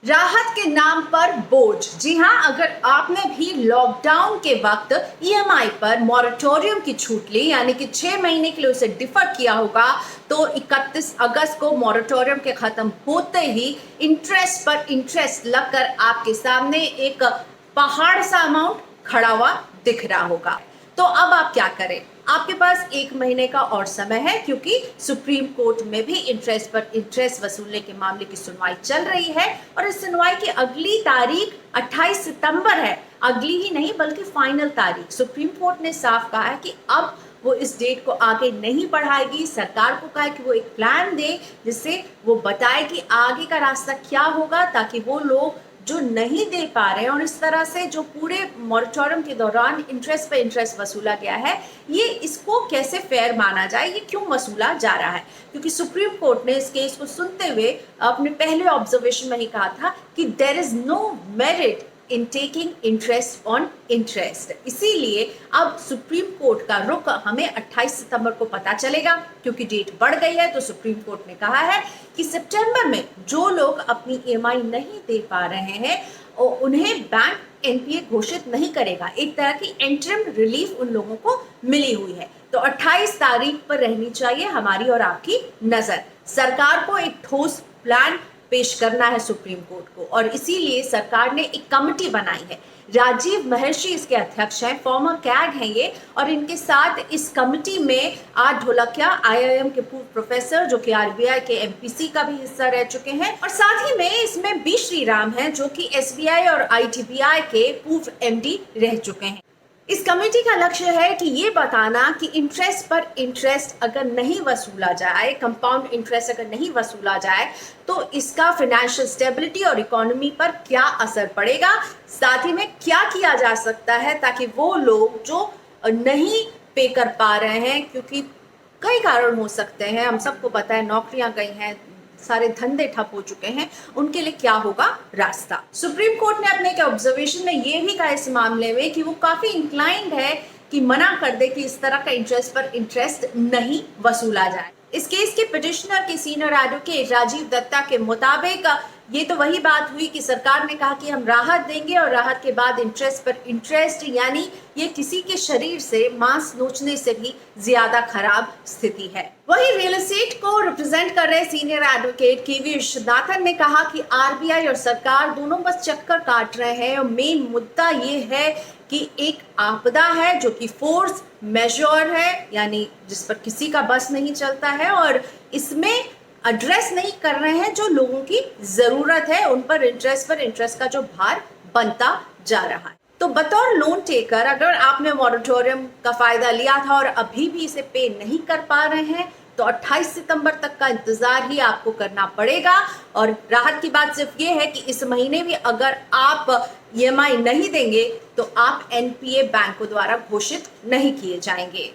राहत के नाम पर बोझ। जी हाँ, अगर आपने भी लॉकडाउन के वक्त ईएमआई पर मॉरेटोरियम की छूट ली, यानी कि 6 महीने के लिए उसे डिफर किया होगा, तो 31 अगस्त को मॉरेटोरियम के खत्म होते ही इंटरेस्ट पर इंटरेस्ट लगकर आपके सामने एक पहाड़ सा अमाउंट खड़ा हुआ दिख रहा होगा। तो अब आप क्या करें? आपके पास 1 महीने का और समय है, क्योंकि सुप्रीम कोर्ट में भी इंटरेस्ट पर इंटरेस्ट वसूलने के मामले की सुनवाई चल रही है और इस सुनवाई की अगली तारीख 28 सितंबर है। अगली ही नहीं बल्कि फाइनल तारीख। सुप्रीम कोर्ट ने साफ कहा है कि अब वो इस डेट को आगे नहीं बढ़ाएगी। सरकार को कहा है कि वो एक प्लान दे जिससे वो बताए कि आगे का रास्ता क्या होगा, ताकि वो लोग जो नहीं दे पा रहे हैं और इस तरह से जो पूरे मॉरेटोरियम के दौरान इंटरेस्ट पे इंटरेस्ट वसूला गया है, ये इसको कैसे फेयर माना जाए, ये क्यों वसूला जा रहा है। क्योंकि सुप्रीम कोर्ट ने इस केस को सुनते हुए अपने पहले ऑब्जर्वेशन में ही कहा था कि there is no merit in taking interest on interest. इसीलिए अब सुप्रीम कोर्ट का रुख हमें 28 सितंबर को पता चलेगा, क्योंकि डेट बढ़ गई है। तो सुप्रीम कोर्ट ने कहा है कि सितंबर में जो लोग अपनी ईएमआई नहीं दे पा रहे हैं और उन्हें बैंक एनपीए घोषित नहीं करेगा। एक तरह की इंटरिम रिलीफ उन लोगों को मिली हुई है। तो 28 तारीख पर रहनी चाहिए हमारी और आपकी नजर। सरकार को एक ठोस प्लान पेश करना है सुप्रीम कोर्ट को, और इसीलिए सरकार ने एक कमेटी बनाई है। राजीव महर्षि इसके अध्यक्ष हैं, फॉर्मर कैग हैं ये, और इनके साथ इस कमेटी में आर ढोलकिया, आईआईएम के पूर्व प्रोफेसर जो कि आरबीआई के एमपीसी का भी हिस्सा रह चुके हैं, और साथ ही में इसमें बी श्रीराम हैं जो कि एसबीआई और आईडीबीआई के पूर्व एमडी रह चुके हैं। इस कमेटी का लक्ष्य है कि ये बताना कि इंटरेस्ट पर इंटरेस्ट अगर नहीं वसूला जाए, कंपाउंड इंटरेस्ट अगर नहीं वसूला जाए, तो इसका फाइनेंशियल स्टेबिलिटी और इकोनॉमी पर क्या असर पड़ेगा। साथ ही में क्या किया जा सकता है ताकि वो लोग जो नहीं पे कर पा रहे हैं, क्योंकि कई कारण हो सकते हैं, हम सबको पता है, नौकरियां गई हैं, सारे धंधे ठप हो चुके हैं, उनके लिए क्या होगा रास्ता। सुप्रीम कोर्ट ने अपने एक ऑब्जर्वेशन में ये भी कहा इस मामले में कि वो काफी इंक्लाइंड है कि मना कर दे कि इस तरह का इंटरेस्ट पर इंटरेस्ट नहीं वसूला जाए। इस केस के पिटिशनर के सीनियर एडवोकेट राजीव दत्ता के मुताबिक ये तो वही बात हुई कि सरकार ने कहा कि हम राहत देंगे और राहत के बाद इंटरेस्ट पर इंटरेस्ट, यानी ये किसी के शरीर से मांस नोचने से भी ज्यादा खराब स्थिति है। वही रियल एस्टेट को रिप्रेजेंट कर रहे सीनियर एडवोकेट केवी विश्वनाथन ने कहा कि आरबीआई और सरकार दोनों बस चक्कर काट रहे हैं और मेन मुद्दा ये है कि एक आपदा है जो कि फोर्स मेजर है, यानी जिस पर किसी का बस नहीं चलता है, और इसमें एड्रेस नहीं कर रहे हैं जो लोगों की जरूरत है, उन पर इंटरेस्ट का जो भार बनता जा रहा है। तो बतौर लोन टेकर अगर आपने मॉरेटोरियम का फायदा लिया था और अभी भी इसे पे नहीं कर पा रहे हैं, तो 28 सितंबर तक का इंतजार ही आपको करना पड़ेगा। और राहत की बात सिर्फ ये है कि इस महीने भी अगर आप ईएमआई नहीं देंगे तो आप एनपीए बैंकों द्वारा घोषित नहीं किए जाएंगे।